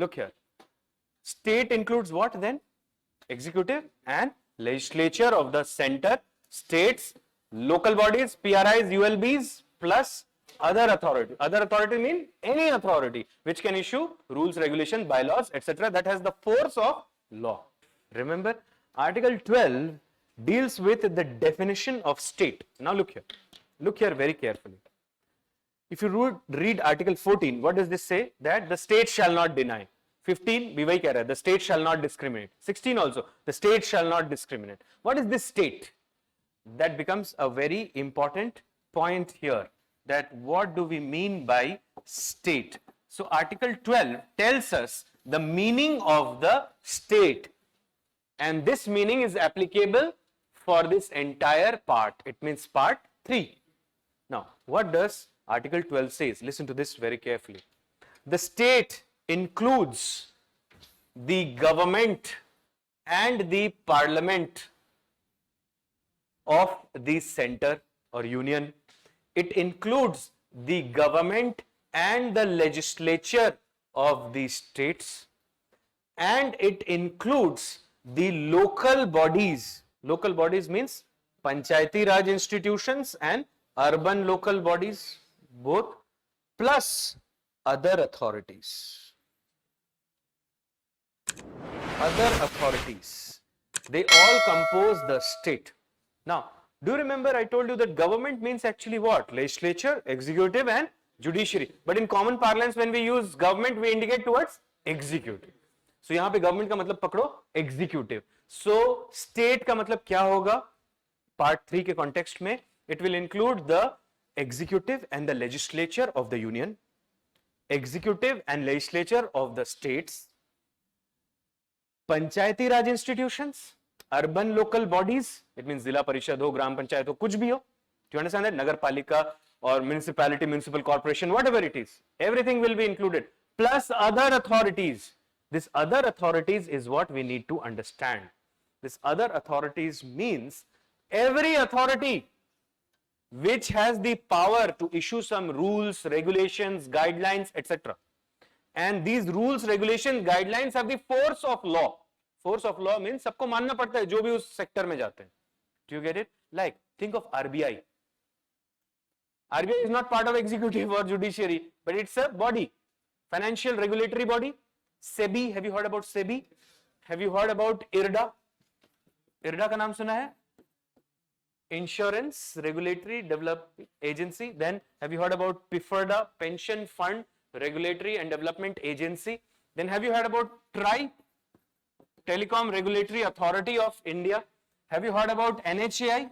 look here. State includes what then? Executive and legislature of the center, states, local bodies, PRIs, ULBs, plus other authority. Other authority means any authority which can issue rules, regulations, bylaws, etc. that has the force of law. Remember, Article 12 deals with the definition of state. Now look here. Look here very carefully. If you read Article 14, what does this say? That the state shall not deny. 15, भी वही कह रहा है, the state shall not discriminate. 16 also, the state shall not discriminate. What is this state? That becomes a very important point here. That what do we mean by state? So Article 12 tells us the meaning of the state, and this meaning is applicable for this entire part. It means part 3. Now, what does Article 12 says? Listen to this very carefully. The state includes the government and the parliament of the center or union. It includes the government and the legislature of the states, and it includes the local bodies. Local bodies means Panchayati Raj institutions and urban local bodies, both, plus other authorities. Other authorities, they all compose the state. Now, do you remember I told you that government means actually what? Legislature, executive and judiciary. But in common parlance, when we use government, we indicate towards executive. So यहाँ पे government का मतलब पकड़ो executive. So state का मतलब क्या होगा? Part 3 के context में, it will include the executive and the legislature of the union, executive and legislature of the states, Panchayati Raj institutions, urban local bodies, it means Zilla Parishad ho, Gram Panchayat ho, kuch bhi ho. Do you understand that? Nagar Palika or municipality, municipal corporation, whatever it is, everything will be included, plus other authorities. This other authorities is what we need to understand. This other authorities means every authority which has the power to issue some rules, regulations, guidelines, etc. And these rules, regulations, guidelines have the force of law. Force of law means सबको मानना पड़ता है जो भी उस sector में जाते हैं. Do you get it? Like, think of RBI. RBI is not part of executive or judiciary, but it's a body, financial regulatory body. SEBI, have you heard about SEBI? Have you heard about IRDA? IRDA का नाम सुना है? Insurance Regulatory Development Agency. Then have you heard about PIFRDA, Pension Fund Regulatory and Development Agency? Then have you heard about TRAI, Telecom Regulatory Authority of India? Have you heard about NHAI,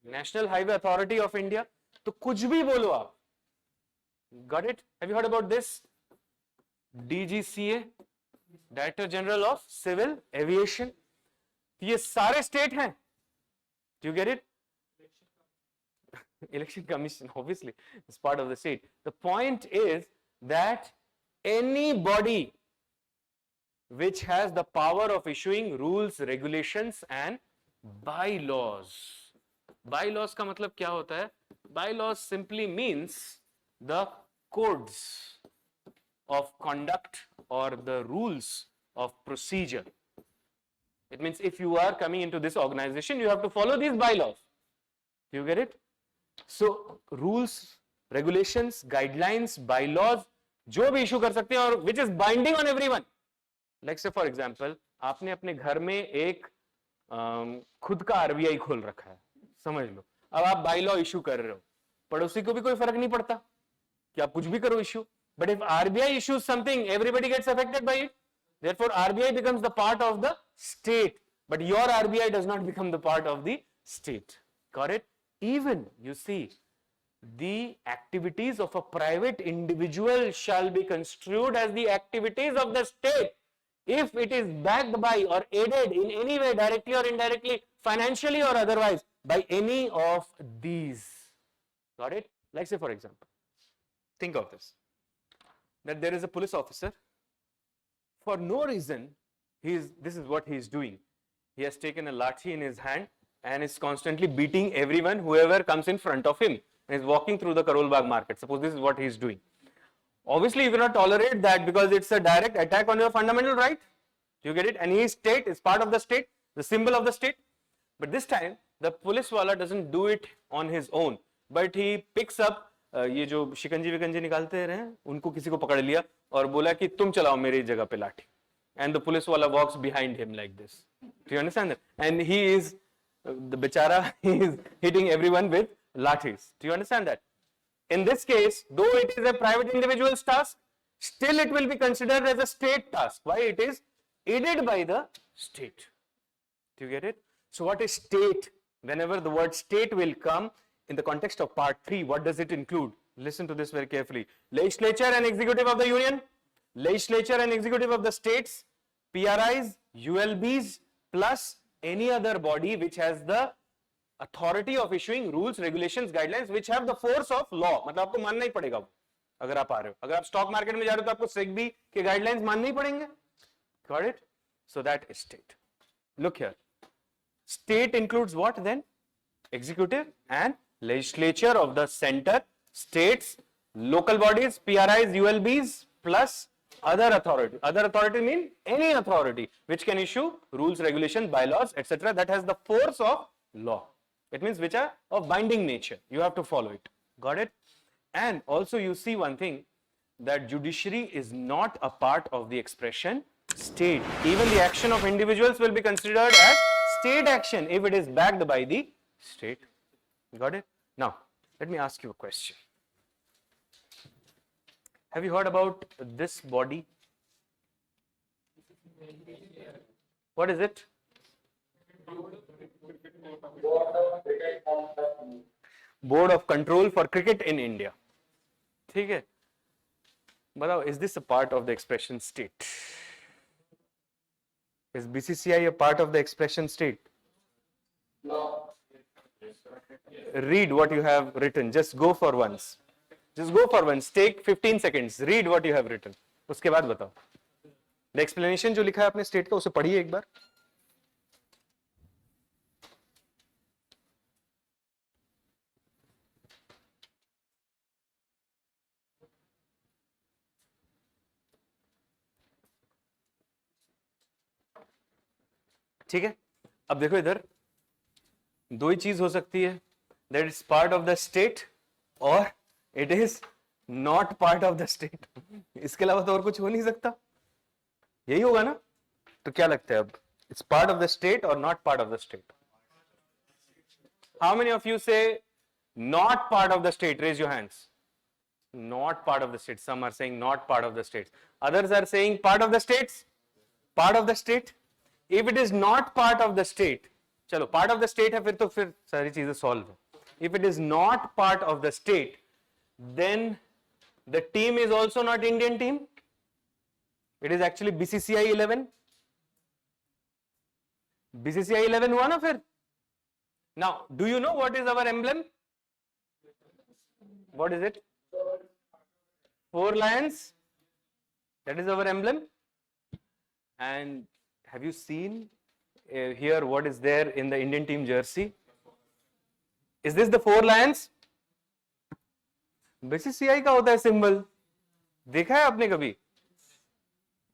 National Highway Authority of India? तो कुछ भी बोलो आप. Got it? Have you heard about this? DGCA, Director General of Civil Aviation. ये सारे state हैं. Do you get it? Election Commission, obviously, is part of the state. The point is that any body which has the power of issuing rules, regulations and bylaws. Bylaws का मतलब क्या होता है? Bylaws simply means the codes of conduct or the rules of procedure. It means if you are coming into this organization, you have to follow these bylaws. Do you get it? So rules, regulations, guidelines, bylaws, जो भी issue कर सकते हैं और which is binding on everyone. Like say for example, आपने अपने घर में एक खुद का RBI खोल रखा है, समझ लो. अब आप bylaw issue कर रहे हो, पड़ोसी को भी कोई फर्क नहीं पड़ता कि आप कुछ भी करो issue. But if RBI issues something, everybody gets affected by it. Therefore, RBI becomes the part of the state, but your RBI does not become the part of the state. Got it? Even, you see, the activities of a private individual shall be construed as the activities of the state if it is backed by or aided in any way, directly or indirectly, financially or otherwise, by any of these. Got it? Like say for example, think of this, that there is a police officer. For no reason, this is what he is doing. He has taken a lathi in his hand and is constantly beating everyone, whoever comes in front of him, and is walking through the Karol Bagh market. Suppose this is what he is doing. Obviously, you cannot tolerate that because it's a direct attack on your fundamental right. You get it? And he is state, is part of the state, the symbol of the state. But this time, the police wala doesn't do it on his own, but he picks up ये जो शिकंजी विकंजी निकालते रहे उनको किसी को पकड़ लिया और बोला कि तुम चलाओ मेरी जगह पे लाठी. And the police wala walks behind him like this. Do you understand that? And he is, the bichara, he is hitting everyone with lathis. Do you understand that? In this case, though it is a private individual's task, still it will be considered as a state task. Why? It is aided by the state. Do you get it? So what is state? Whenever the word state will come in the context of part 3, what does it include? Listen to this very carefully. Legislature and executive of the union, legislature and executive of the states, PRIs, ULBs, plus any other body which has the authority of issuing rules, regulations, guidelines which have the force of law. मतलब आपको मानना ही पड़ेगा वो, अगर आप आ रहे हो. अगर आप स्टॉक मार्केट में जा रहे हो तो आपको सेबी के गाइडलाइंस मानने ही पड़ेंगे. Got it? So that is state. Look here. State includes what then? Executive and legislature of the center, states, local bodies, PRIs, ULBs, plus other authority. Other authority mean any authority which can issue rules, regulations, bylaws, etc. that has the force of law. It means which are of binding nature. You have to follow it. Got it? And also you see one thing, that judiciary is not a part of the expression state. Even the action of individuals will be considered as state action if it is backed by the state. Got it? Now, let me ask you a question. Have you heard about this body? What is it? Board of Control for Cricket in India. ठीक है? बताओ, is this a part of the expression state? Is BCCI a part of the expression state? No. Read what you have written. Just go for once. Just go for once. Take 15 seconds. Read what you have written. उसके बाद बताओ. The explanation जो लिखा है अपने state का उसे पढ़िए एक बार. ठीक है. अब देखो इधर दो ही चीज हो सकती है, that is part of the state और it is not part of the state. इसके अलावा तो और कुछ हो नहीं सकता. यही होगा ना? तो क्या लगता है अब, it's part of the state और not part of the state? How many of you say not part of the state? Raise your hands. Not part of the state. Some are saying not part of the states. Others are saying part of the states. Part of the state. If it is not part of the state, चलो part of the state है, फिर सारी चीजें solve है. If it is not part of the state, then the team is also not Indian team. It is actually BCCI 11. BCCI 11 हुआ ना फिर? Now, do you know what is our emblem? What is it? 4 lions. That is our emblem. And have you seen here what is there in the Indian team jersey? Is this the 4 lions? BCCI का होता है symbol. देखा है आपने कभी?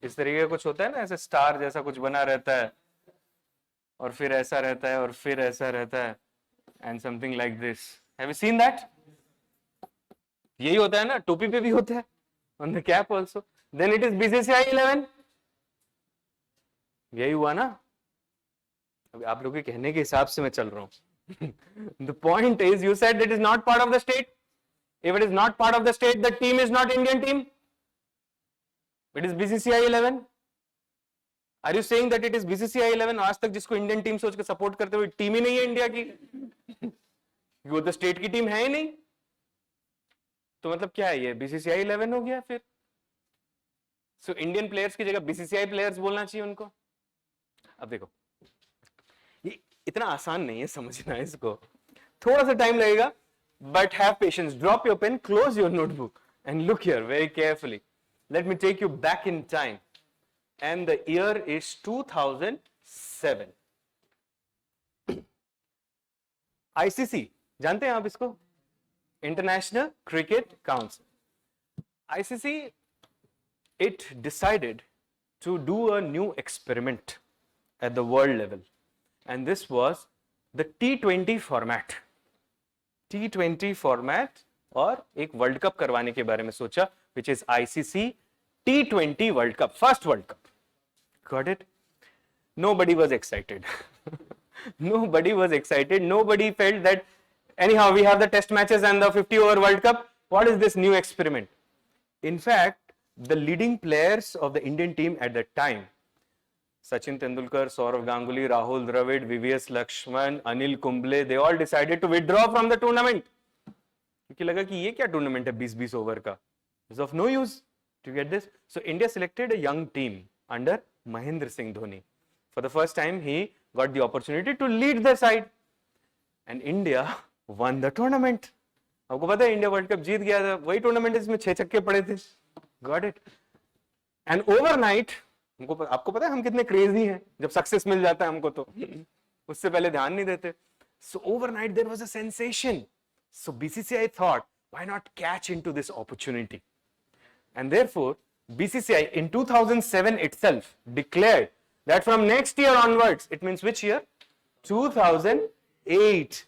इस तरीके का कुछ होता है ना, ऐसे स्टार जैसा कुछ बना रहता है और फिर ऐसा रहता है और फिर ऐसा रहता है, and something like this. Have you seen that? यही होता है ना, टोपी पे भी होता है, on the cap also. Then it is BCCI 11. यही हुआ ना? अभी आप लोगों के कहने के हिसाब से मैं चल रहा हूं. The point is, you said it is not part of the state. If it is not part of the state, the team is not Indian team. It is BCCI 11. Are you saying that it is BCCI 11? आज तक जिसको Indian team सोच के support करते हुए team ही नहीं है India की, वो तो स्टेट की टीम है ही नहीं. तो मतलब क्या है, ये BCCI 11 हो गया फिर. सो इंडियन प्लेयर्स की जगह BCCI प्लेयर्स बोलना चाहिए उनको. अब देखो, ये इतना आसान नहीं है समझना, इसको थोड़ा सा टाइम लगेगा, but have patience. Drop your pen, close your notebook and look here very carefully. Let me take you back in time and the year is 2007. ICC जानते हैं आप इसको? International cricket council. ICC, it decided to do a new experiment at the world level, and this was the T20 format. T20 format और एक world cup करवाने के बारे में सोचा, which is ICC T20 World Cup, first World Cup. Got it? Nobody was excited. Nobody was excited. Nobody felt that anyhow we have the test matches and the 50-over World Cup. What is this new experiment? In fact, the leading players of the Indian team at that time, Sachin Tendulkar, Saurav Ganguly, Rahul Dravid, VVS Lakshman, Anil Kumble, they all decided to withdraw from the tournament. क्योंकि लगा कि ये क्या tournament है 20-20 over का, is of no use. To get this, so India selected a young team under Mahendra Singh Dhoni. For the first time, he got the opportunity to lead the side, and India won the tournament. आपको पता है India world cup जीत गया था, वही tournament इसमें 6 छक्के पड़े थे. Got it? And overnight, आपको पता है हम कितने क्रेजी हैं, जब सक्सेस मिल जाता है हमको तो उससे पहले ध्यान नहीं देते. So overnight there was a sensation. So BCCI thought, why not catch into this opportunity? And therefore, BCCI in 2007 itself declared that from next year onwards, it means which year? 2008.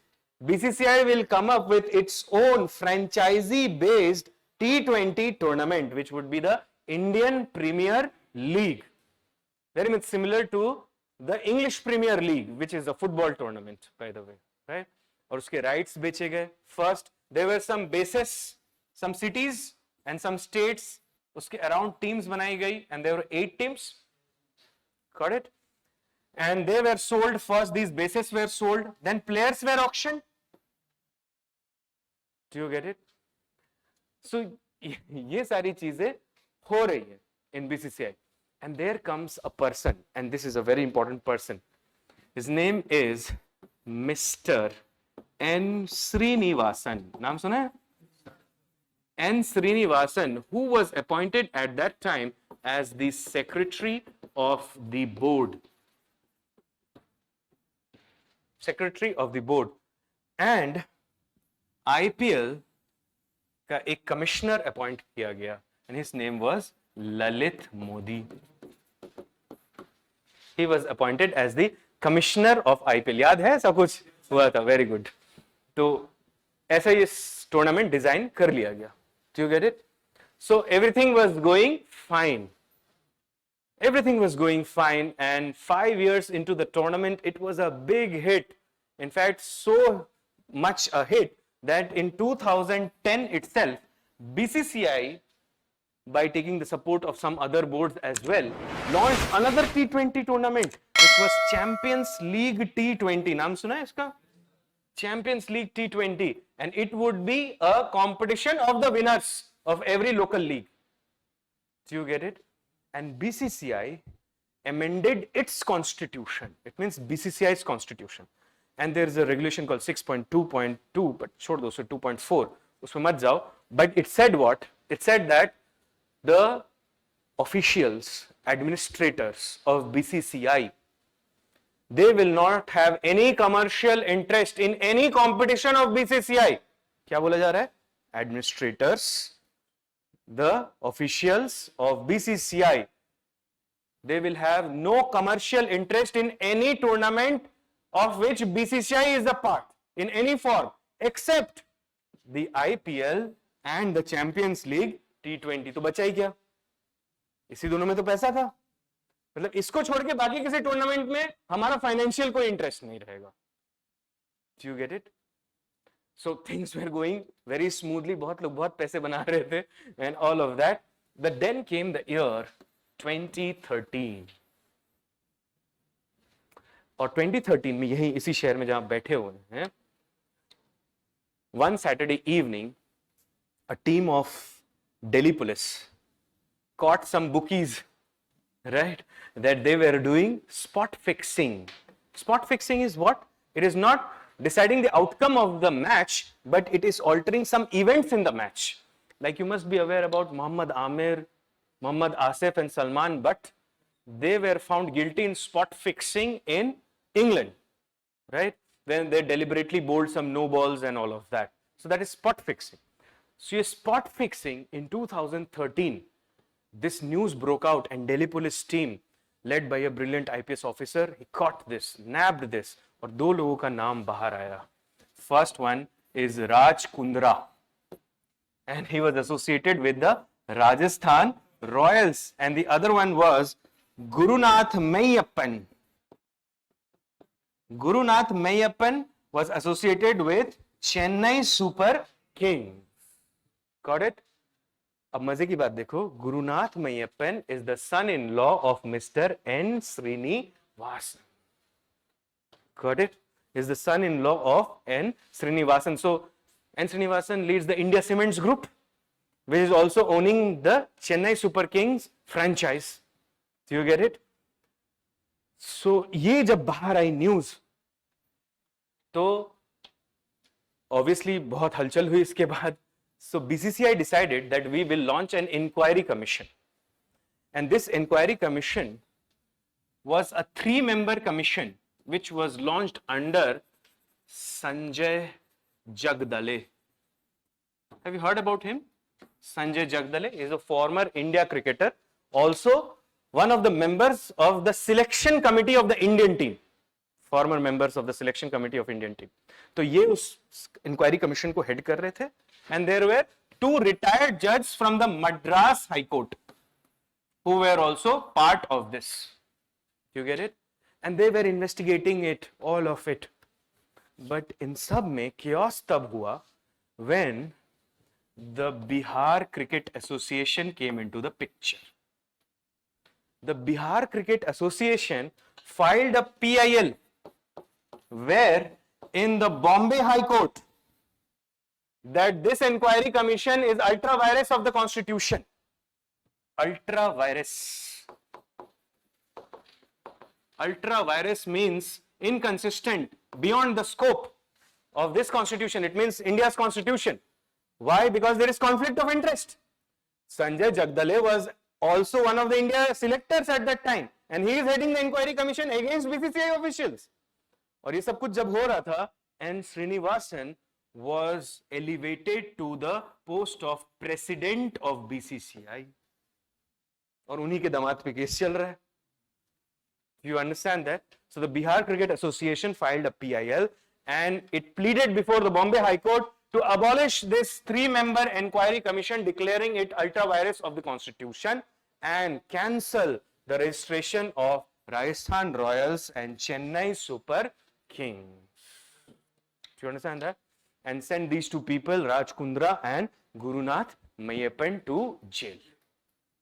BCCI will come up with its own franchisee-based T20 tournament, which would be the Indian Premier League. Very much similar to the English Premier League, which is a football tournament, by the way, right? और उसके rights बेचे गए. First, there were some bases, some cities and some states. उसके around teams बनाई गई, and there were 8 teams. Got it? And they were sold first. These bases were sold. Then players were auctioned. Do you get it? So ये सारी चीजें हो रही है in BCCI. And there comes a person, and this is a very important person. His name is Mr. N. Srinivasan. नाम सुना है? N. Srinivasan, who was appointed at that time as the secretary of the board. Secretary of the board. And IPL का एक commissioner appoint किया गया, and his name was Lalit Modi. He was appointed as the commissioner of IPL. याद है ऐसा कुछ हुआ था? Very good. तो ऐसा ये tournament design कर लिया गया. Do you get it? So everything was going fine. Everything was going fine, and 5 years into the tournament, it was a big hit. In fact, so much a hit that in 2010 itself, BCCI, by taking the support of some other boards as well, launched another T20 tournament, which was Champions League T20. नाम सुना है इसका? Champions League T20, and it would be a competition of the winners of every local league. Do you get it? And BCCI amended its constitution. It means BCCI's constitution. And there is a regulation called 6.2.2, but छोड़ दो, so 2.4, उसमें मत जाओ. But it said what? It said that the officials, administrators of BCCI, they will not have any commercial interest in any competition of BCCI. क्या बोला जा रहा है? Administrators, the officials of BCCI, they will have no commercial interest in any tournament of which BCCI is a part in any form except the IPL and the Champions League T20. तो बचा ही क्या? इसी दोनों में तो पैसा था. मतलब इसको छोड़ के बाकी किसी टूर्नामेंट में हमारा फाइनेंशियल कोई इंटरेस्ट नहीं रहेगा. Do you get it? So things were going very smoothly. बहुत लोग बहुत पैसे बना रहे थे and all of that. But then came the year 2013. और 2013 में यही इसी शहर में जहां बैठे हुए हैं, one Saturday evening, a team of Delhi police caught some bookies, right, that they were doing spot fixing. Spot fixing is what? It is not deciding the outcome of the match, but it is altering some events in the match. Like you must be aware about Muhammad Amir, Muhammad Asif and Salman Butt. They were found guilty in spot fixing in England, right? Then they deliberately bowled some no balls and all of that. So that is spot fixing. So ये spot fixing in 2013, this news broke out and Delhi police team led by a brilliant IPS officer, he caught this, nabbed this, और दो लोगों का नाम बाहर आया. First one is Raj Kundra, and he was associated with the Rajasthan Royals, and the other one was Gurunath Mayappan. Gurunath Mayappan was associated with Chennai Super Kings. Got it? अब मजे की बात देखो, Gurunath Meiyappan is the son-in-law of Mr. N. Srinivasan. Got it? Is the son-in-law of N. Srinivasan. So N. Srinivasan leads the India Cements Group, which is also owning the Chennai Super Kings franchise. Do you get it? So ये जब बाहर आई news तो obviously बहुत हलचल हुई इसके बाद. So BCCI decided that we will launch an inquiry commission, and this inquiry commission was a 3-member commission which was launched under Sanjay Jagdale. Have you heard about him? Sanjay Jagdale is a former India cricketer, also one of the members of the selection committee of the Indian team. Former members of the selection committee of Indian team. तो ये उस inquiry commission को head कर रहे थे, and there were 2 retired judges from the Madras High Court who were also part of this. You get it? And they were investigating it, all of it. But in सब में chaos तब हुआ when the Bihar Cricket Association came into the picture. The Bihar Cricket Association filed a PIL where in the Bombay High Court that this inquiry commission is ultra virus of the constitution. Ultra virus. Ultra virus means inconsistent, beyond the scope of this constitution. It means India's constitution. Why? Because there is conflict of interest. Sanjay Jagdale was also one of the India selectors at that time, and he is heading the inquiry commission against BCCI officials. और ये सब कुछ जब हो रहा था, N. Srinivasan was elevated to the post of president of BCCI, और उन्हीं के दामाद पे केस चल रहा है. You understand that? So the Bihar Cricket Association filed a PIL and it pleaded before the Bombay High Court to abolish this 3-member inquiry commission, declaring it ultra virus of the constitution and cancel the registration of Rajasthan Royals and Chennai Super Kings. Do you understand that? And send these 2 people, Raj Kundra and Gurunath Mayappan, to jail.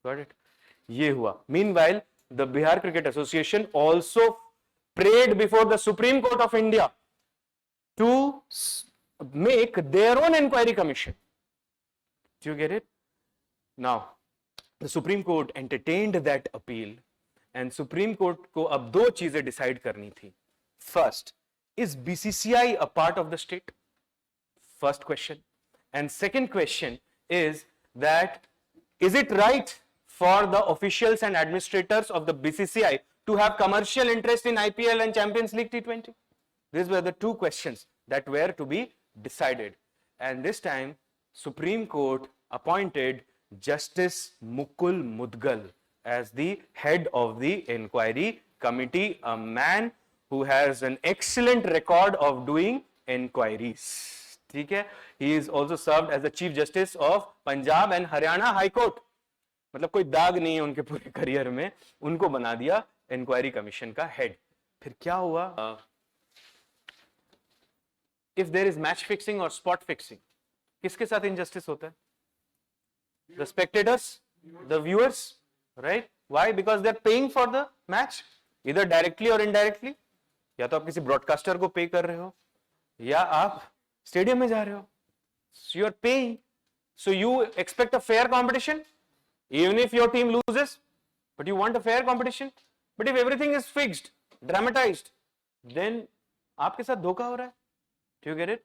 Got it? ये हुआ. Meanwhile, the Bihar Cricket Association also prayed before the Supreme Court of India to make their own inquiry commission. Do you get it? Now, the Supreme Court entertained that appeal, and Supreme Court को अब 2 चीजें decide करनी थी. First, is BCCI a part of the state? First question. And second question is that, is it right for the officials and administrators of the BCCI to have commercial interest in IPL and Champions League T20? These were the 2 questions that were to be decided. And this time, Supreme Court appointed Justice Mukul Mudgal as the head of the inquiry committee, a man who has an excellent record of doing inquiries. ठीक है? He is also served as the Chief Justice of Punjab and Haryana High Court. मतलब कोई दाग नहीं है उनके पूरे career में, उनको बना दिया इंक्वायरी कमीशन का हेड. फिर क्या हुआ? If there is match fixing or spot fixing, किसके साथ injustice होता है? The spectators, the viewers, right? Why? Because they are paying for the match, either directly or indirectly. या तो आप किसी ब्रॉडकास्टर को पे कर रहे हो, या आप स्टेडियम में जा रहे हो. So you are paying, so you expect a fair competition, even if your team loses, but you want a fair competition. But if everything is fixed, dramatized, then आपके साथ धोखा हो रहा है. Do you get it?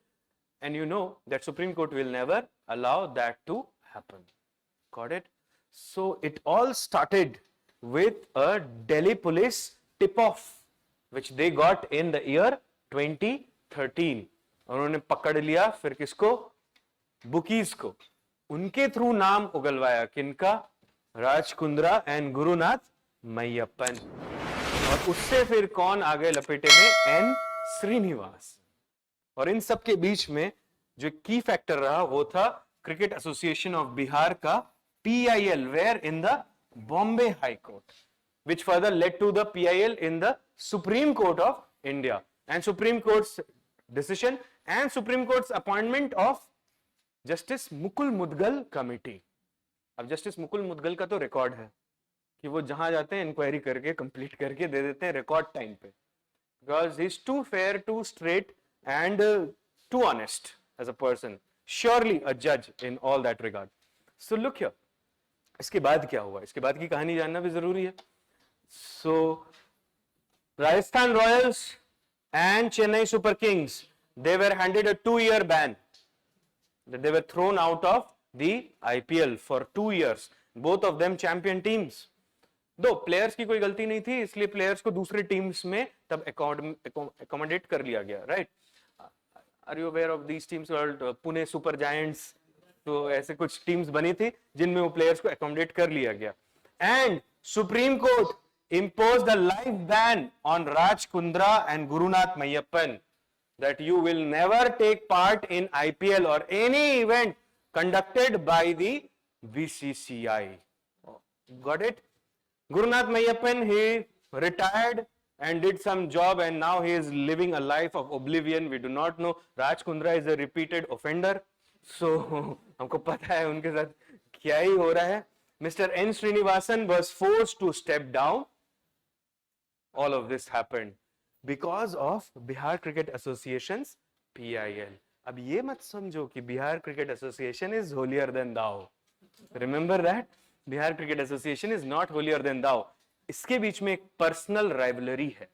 And you know that Supreme Court will never allow that to happen. Got it? So it all started with a Delhi police tip-off, which they got in the year 2013. उन्होंने पकड़ लिया फिर किसको? Bookies को. उनके through नाम उगलवाया, किनका? Raj Kundra and Gurunath Meiyappan. और उससे फिर कौन आगे लपेटे में? एन श्रीनिवास। और इन सब के बीच में जो की फैक्टर रहा वो था क्रिकेट एसोसिएशन ऑफ बिहार का PIL, where in the Bombay high court, which further led to the PIL in the Supreme Court of India, and Supreme Court's decision and Supreme Court's appointment of Justice Mukul Mudgal Committee. अब justice Mukul Mudgal का तो record है कि वो जहां जाते हैं inquiry करके कंप्लीट करके दे देते हैं रिकॉर्ड टाइम पे, because he is too fair, too straight and too honest as a person, surely a जज in all that regard. So look here, इसके बाद क्या हुआ, इसके बाद की कहानी जानना भी जरूरी है. So Rajasthan Royals and Chennai super Kings, they were handed a 2-year ban, that they were thrown out of the IPL for 2 years. Both of them champion teams. दो प्लेयर्स की कोई गलती नहीं थी, इसलिए प्लेयर्स को दूसरे टीम्स में तब अकोमोडेट कर लिया गया, right? Are you aware of these teams? Pune super giants, तो ऐसे कुछ टीम्स बनी थी जिनमें वो प्लेयर्स को अकोमोडेट कर लिया गया. And supreme court imposed a life ban on Raj Kundra and Gurunath Mayappan, that you will never take part in IPL or any event conducted by the BCCI. Got it? Gurunath Mayappan, he retired and did some job, and now he is living a life of oblivion. We do not know. Raj Kundra is a repeated offender, so हमको पता है उनके साथ क्या ही हो रहा है. Mr. N. Srinivasan was forced to step down. All of this happened because of Bihar Cricket Association's PIL. अब ये मत समझो कि Bihar cricket Association is holier than thou. Remember that Bihar cricket Association is not holier than thou. इसके बीच में एक personal rivalry है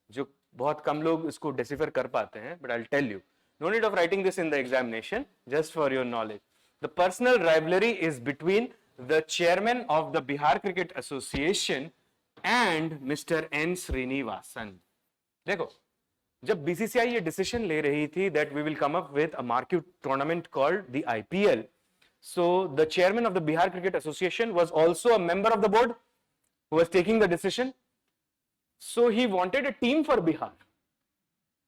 जो बहुत कम लोग इसको डिसिफर कर पाते हैं, but I will tell you. No need of writing this in the examination, just for your knowledge. The personal rivalry is between the chairman of the Bihar cricket association and mister N Srinivasan. देखो, जब BCCI ये decision ले रही थी that we will come up with a market tournament called the IPL, so the chairman of the Bihar cricket association was also a member of the board who was taking the decision. So he wanted a team for Bihar.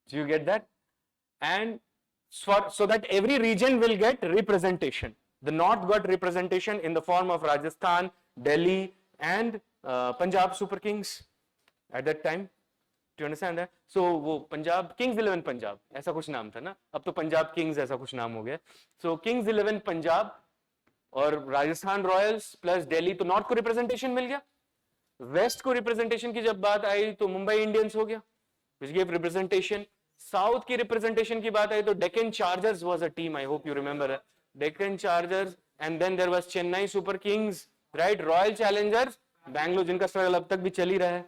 Do you get that? And so that every region will get representation. The north got representation in the form of Rajasthan, Delhi and Punjab Super Kings at that time. Do you understand that? So वो Punjab Kings 11 Punjab ऐसा कुछ नाम था ना, अब तो Punjab Kings ऐसा कुछ नाम हो गया. So किंग्स 11 पंजाब और राजस्थान रॉयल्स प्लस दिल्ली, तो नॉर्थ को रिप्रेजेंटेशन मिल गया. वेस्ट को रिप्रेजेंटेशन की जब बात आई तो मुंबई इंडियंस हो गया, which gave representation. साउथ की रिप्रेजेंटेशन की बात आई तो Deccan chargers was a team, I hope you remember that. Deccan chargers and then there was Chennai super kings, right? Royal challengers Bangalore, जिनका स्ट्रगल अब तक भी चल ही रहा है.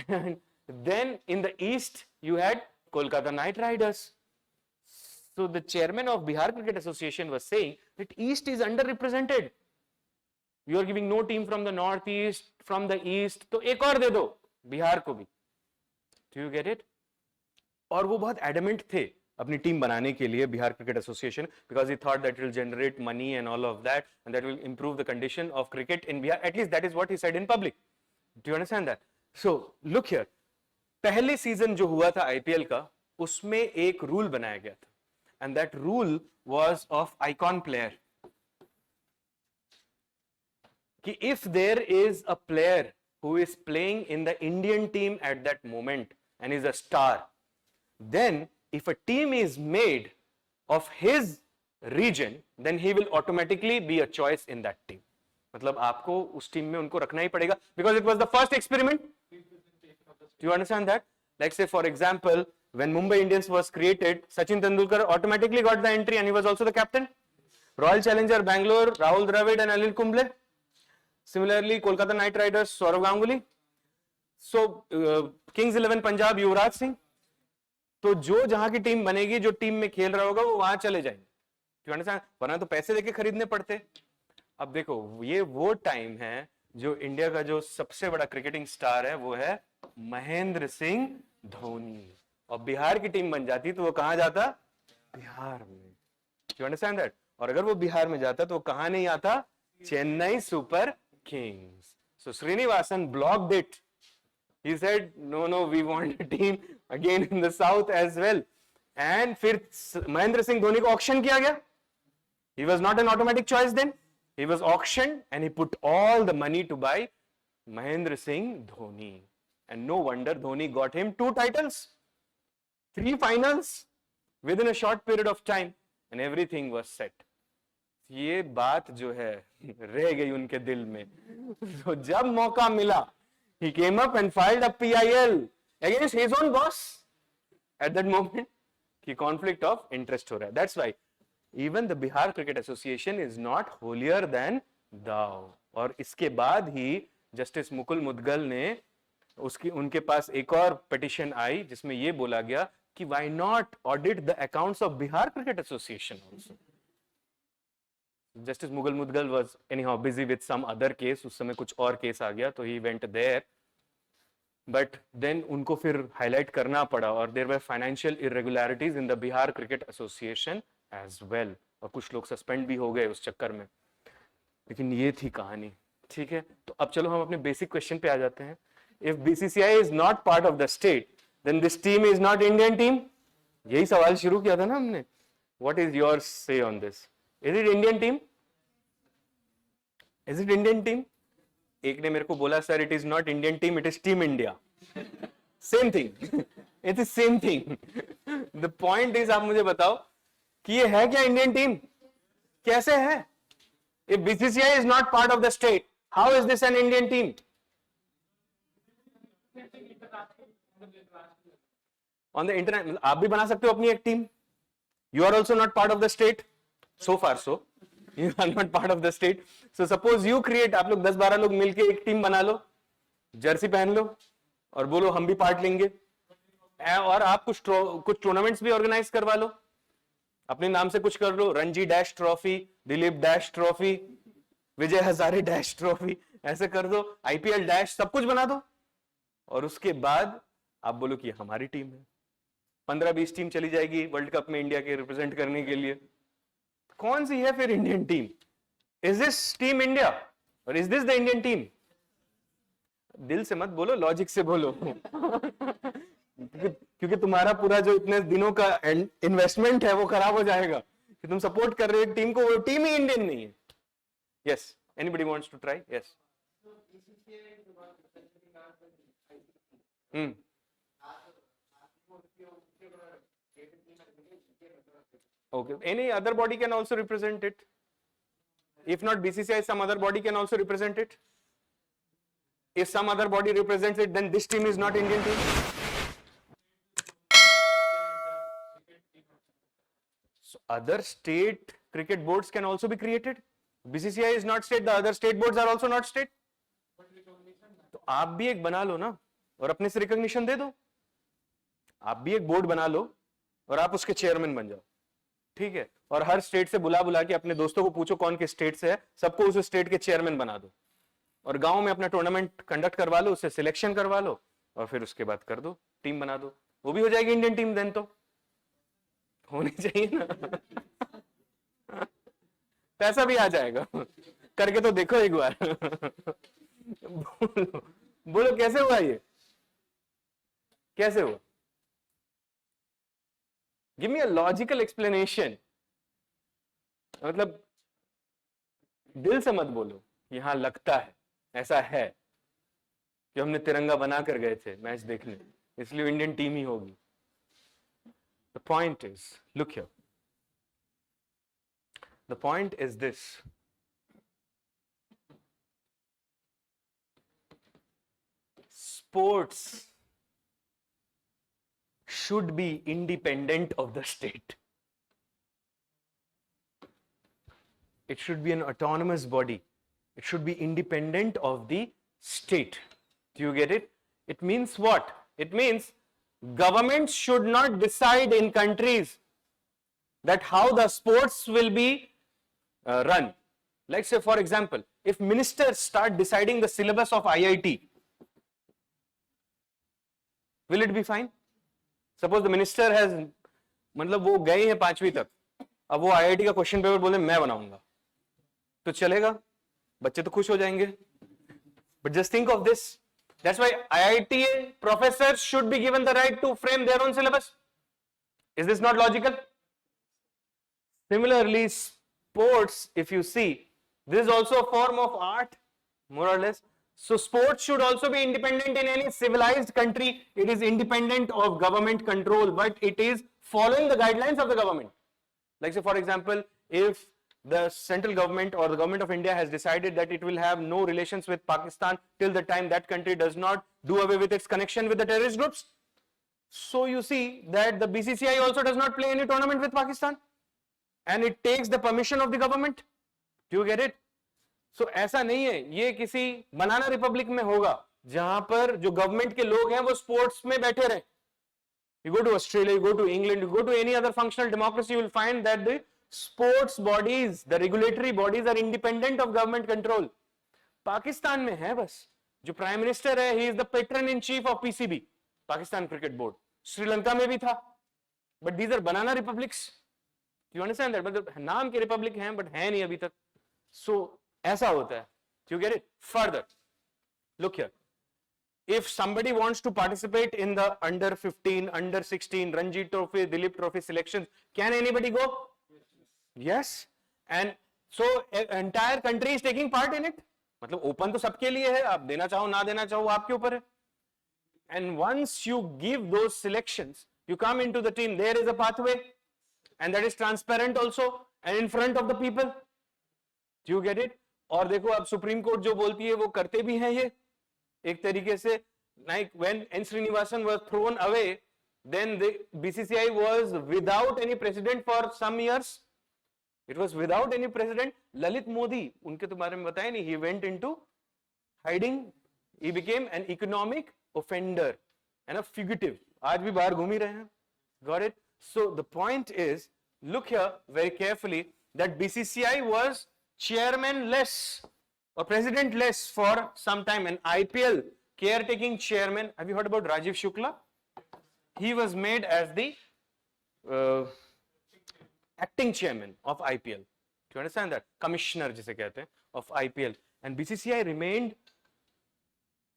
And then in the east you had Kolkata knight riders. So the chairman of Bihar cricket association was saying that east is underrepresented. You are giving no team from the north east, from the east, तो एक और दे दो बिहार को भी. Do you get it? और वो बहुत एडमेंट थे अपनी टीम बनाने के लिए Bihar cricket association, because he thought that will generate money and all of that and that will improve the condition of cricket in Bihar. At least that is what he said in public. Do you understand that? So look here, पहले season जो हुआ था IPL का, उसमें एक rule बनाया गया था and that rule was of icon player, कि if there is a player who is playing in the Indian team at that moment and is a star, then if a team is made of his region, then he will automatically be a choice in that team. मतलब आपको उस team में उनको रखना ही पड़ेगा, because it was the first experiment. Do you understand that? Like say for example, when Mumbai Indians was created, Sachin Tendulkar automatically got the entry and he was also the captain. Royal Challenger Bangalore, Rahul Dravid and Anil Kumble. Similarly, Kolkata Knight Riders, Sourav Ganguly. So Kings 11 Punjab, Yuvraj Singh. तो जो जहां की team बनेगी, जो team में खेल रहा होगा, वो वहां चले जाएंगे. वरना तो पैसे देके खरीदने पड़ते. अब देखो, ये वो टाइम है जो इंडिया का जो सबसे बड़ा क्रिकेटिंग स्टार है वो है महेंद्र सिंह धोनी, और बिहार की टीम बन जाती तो वो कहां जाता? बिहार में. You understand that? और अगर वो बिहार में जाता तो कहां नहीं आता, Chennai super Kings. So Srinivasan blocked it. He said, no, we want a team again in the south as well. And फिर महेंद्र सिंह धोनी को ऑक्शन किया गया. He was not an automatic choice then. He was auctioned and he put all the money to buy Mahendra Singh Dhoni. And no wonder Dhoni got him 2 titles, 3 finals within a short period of time and everything was set. ये बात जो है रह गई उनके दिल में. तो जब मौका मिला, he came up and filed a PIL against his own boss. At that moment, कि conflict of interest हो रहा है. That's why even the Bihar Cricket Association is not holier than thou. और इसके बाद ही जस्टिस मुकुल मुदगल ने उनके पास एक और पिटिशन आई जिसमें ये बोला गया कि why not audit the accounts of Bihar Cricket Association also. Justice Mughal Mudgal was anyhow busy with some other case. उस समय कुछ और केस आ गया तो he went there. But then उनको फिर highlight करना पड़ा और there were financial irregularities in the Bihar Cricket Association as well. और कुछ लोग suspend भी हो गए उस चक्कर में. लेकिन ये थी कहानी. ठीक है, तो अब चलो हम अपने basic question पे आ जाते हैं. If BCCI is not part of the state, then this team is not Indian team. यही सवाल शुरू किया था ना हमने. What is your say on this? Is it Indian team? Is it Indian team? एक ने मेरे को बोला sir it is not Indian team, it is Team India. Same thing. It is same thing. The point is आप मुझे बताओ कि ये है क्या Indian team? कैसे है? If BCCI is not part of the state, how is this an Indian team? On the internet, आप भी बना सकते हो अपनी एक team. You are also not part of the state. So far so. You are not part of the state. So suppose you create, आप लोग 10-12 लोग मिलके एक टीम बना लो, जर्सी पहन लो और बोलो हम भी पार्ट लेंगे. और आप कुछ टूर्नामेंट्स भी ऑर्गेनाइज करवा लो, अपने नाम से कुछ कर लो. Ranji dash trophy, Duleep dash trophy, Vijay Hazare dash trophy, ऐसे कर दो. IPL डैश, सब कुछ बना दो. और उसके बाद आप बोलो कि हमारी टीम है. 15-20 टीम चली जाएगी वर्ल्ड कप में इंडिया के रिप्रेजेंट करने के लिए. कौन सी है फिर Indian team? Is this team India और is this the Indian team? दिल से मत बोलो, लॉजिक से बोलो. क्योंकि तुम्हारा पूरा जो इतने दिनों का इन्वेस्टमेंट है वो खराब हो जाएगा कि तुम सपोर्ट कर रहे हो एक टीम को, वो टीम ही इंडियन नहीं है. Yes, anybody wants to try? Yes. Okay. Any other body can also represent it. If not BCCI, some other body can also represent it. If some other body represents it, then this team is not Indian team. So other state cricket boards can also be created. BCCI is not state. The other state boards are also not state. तो आप भी एक बना लो ना और अपने से recognition दे दो. आप भी एक बोर्ड बना लो और आप उसके चेयरमैन बन जाओ. ठीक है, और हर स्टेट से बुला के अपने दोस्तों को पूछो कौन के स्टेट से है, सबको उस स्टेट के चेयरमैन बना दो और गांव में अपना टूर्नामेंट कंडक्ट करवा लो, उससे सिलेक्शन करवा लो और फिर उसके बाद कर दो, टीम बना दो. वो भी हो जाएगी इंडियन टीम. देन तो होनी चाहिए ना. पैसा भी आ जाएगा. करके तो देखो एक बार. बोलो कैसे हुआ ये? कैसे हुआ? Give me a logical explanation. मतलब दिल से मत बोलो, यहां लगता है ऐसा है कि हमने तिरंगा बना कर गए थे मैच देखने, इसलिए इंडियन टीम ही होगी. The point is, look here. The point is this. Sports should be independent of the state. It should be an autonomous body. It should be independent of the state. Do you get it? It means what? It means governments should not decide in countries that how the sports will be run. Like say for example, if ministers start deciding the syllabus of IIT, will it be fine? Suppose the minister has, मतलब वो गए हैं 5वीं तक, अब वो IIT का question paper बोले मैं बनाऊंगा तो चलेगा, बच्चे तो खुश हो जाएंगे. But just think of this, that's why IIT professor should be given the right to frame their own syllabus. Is this not logical? Similarly, sports, if you see, this is also a form of art, more or less. So sports should also be independent in any civilized country. It is independent of government control, but it is following the guidelines of the government. Like say, for example, if the central government or the government of India has decided that it will have no relations with Pakistan till the time that country does not do away with its connection with the terrorist groups. So you see that the BCCI also does not play any tournament with Pakistan. And it takes the permission of the government. Do you get it? So ऐसा नहीं है ये किसी बनाना Republic में होगा जहां पर जो गवर्नमेंट के लोग हैं वो स्पोर्ट्स में बैठे रहे. You go to Australia, you go to England, you go to any other functional democracy, you will find that the sports bodies, the regulatory bodies are independent of government control. Pakistan में है बस जो prime minister है, he is the patron in chief of PCB, Pakistan cricket board. Sri Lanka में भी था, but these are banana republics. You understand that? मतलब नाम के रिपब्लिक हैं बट है नहीं अभी तक. So ऐसा होता है. You get it? Further, look here. If somebody wants to participate in the under 15, under 16 Ranji Trophy, Dilip Trophy selections, can anybody go? Yes. And so entire country is taking part in it. मतलब open तो सबके लिए है, आप देना चाहो ना देना चाहो आपके ऊपर है. And once you give those selections, you come into the team. There is a pathway. And that is transparent also and in front of the people. Do you get it? और देखो अब सुप्रीम कोर्ट जो बोलती है वो करते भी हैं ये एक तरीके से. Like when N. Srinivasan was thrown away, then the BCCI was without any president for some years. It was without any president. Lalit Modi, उनके तो बारे में बताया नहीं. He went into hiding. He became an economic offender and a fugitive. आज भी बाहर घूम ही रहे हैं. Got it? So the point is, look here very carefully, that BCCI was chairman-less or president-less for some time. An IPL caretaking chairman, have you heard about Rajiv Shukla? He was made as the acting chairman of IPL. Do you understand that? Commissioner जिसे कहते हैं of IPL. And BCCI remained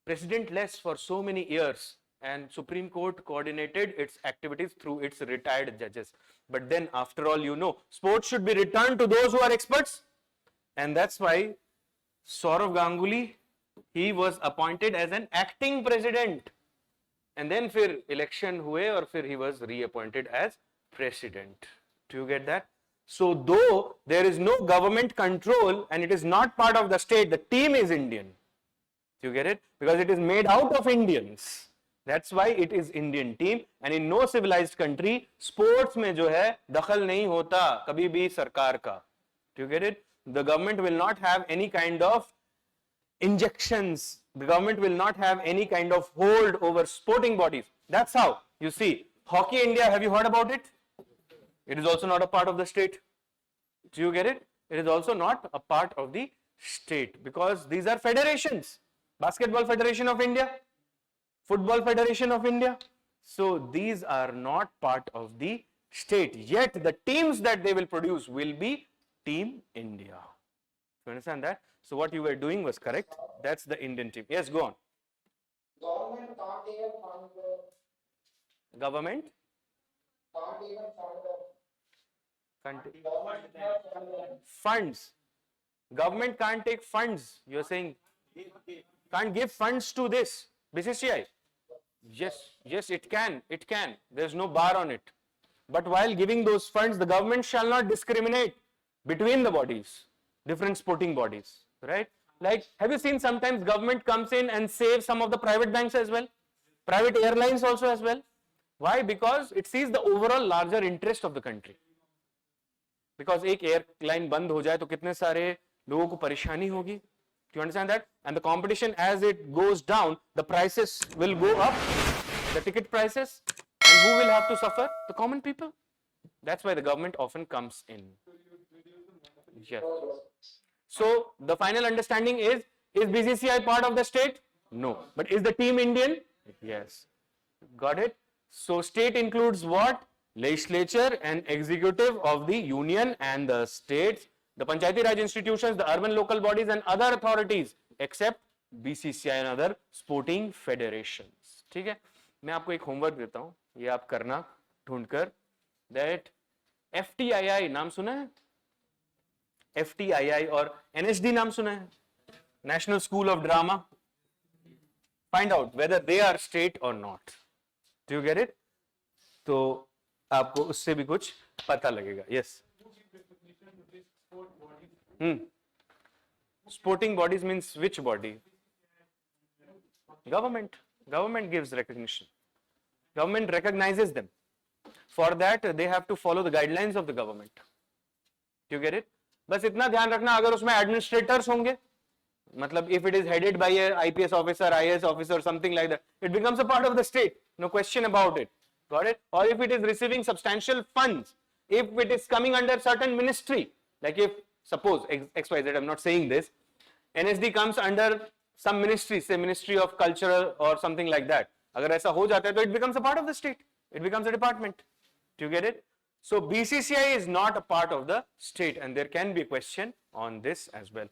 president-less for so many years. And Supreme Court coordinated its activities through its retired judges. But then after all, you know, sports should be returned to those who are experts. And that's why Saurav Ganguly, he was appointed as an acting president. And then फिर election हुए और फिर he was reappointed as president. Do you get that? So though there is no government control and it is not part of the state, the team is Indian. Do you get it? Because it is made out of Indians. That's why it is Indian team. And in no civilized country, sports में जो है दखल नहीं होता कभी भी सरकार का. Do you get it? The government will not have any kind of injections. The government will not have any kind of hold over sporting bodies. That's how. You see, Hockey India, have you heard about it? It is also not a part of the state. Do you get it? It is also not a part of the state because these are federations. Basketball Federation of India, Football Federation of India. So these are not part of the state. Yet the teams that they will produce will be Team India. You understand that? So what you were doing was correct. That's the Indian team. Yes, go on. Government can't even fund the Government can't even fund the can't funds. Government can't take funds. You're saying can't give funds to this BCCI. Yes, it can. It can. There's no bar on it. But while giving those funds, the government shall not discriminate between the bodies, different sporting bodies, right? Like, have you seen sometimes government comes in and saves some of the private banks as well, private airlines also as well? Why? Because it sees the overall larger interest of the country. Because एक airline बंद हो जाए तो कितने सारे लोगों को परेशानी होगी. Do you understand that? And the competition, as it goes down, the prices will go up, the ticket prices, and who will have to suffer? The common people. That's why the government often comes in. Yes. So the final understanding is BCCI part of the state? No. But is the team Indian? Yes. Got it? So state includes what? legislature and executive of the union and the states, the Panchayati Raj institutions, the urban local bodies and other authorities except BCCI and other sporting federations. ठीक है, मैं आपको एक homework देता हूं, ये आप करना ढूंढकर. That FTII नाम सुना है? FTII और NSD नाम सुना है? National School of Drama. Find out whether they are state or not. Do you get it? तो आपको उससे भी कुछ पता लगेगा. Yes. Sporting bodies means which body? Government. Government gives recognition. Government recognizes them. For that, they have to follow the guidelines of the government. Do you get it? बस इतना ध्यान रखना, अगर उसमें administrators होंगे, मतलब if it is headed by a IPS officer, IAS officer, something like that, it becomes a part of the state. No question about it. Got it? Or if it is receiving substantial funds, if it is coming under certain ministry, like if suppose XYZ, I'm not saying this, NSD comes under some ministry, say Ministry of Culture or something like that. अगर ऐसा हो जाता है तो it becomes a part of the state. It becomes a department. Do you get it? So BCCI is not a part of the state, and there can be a question on this as well.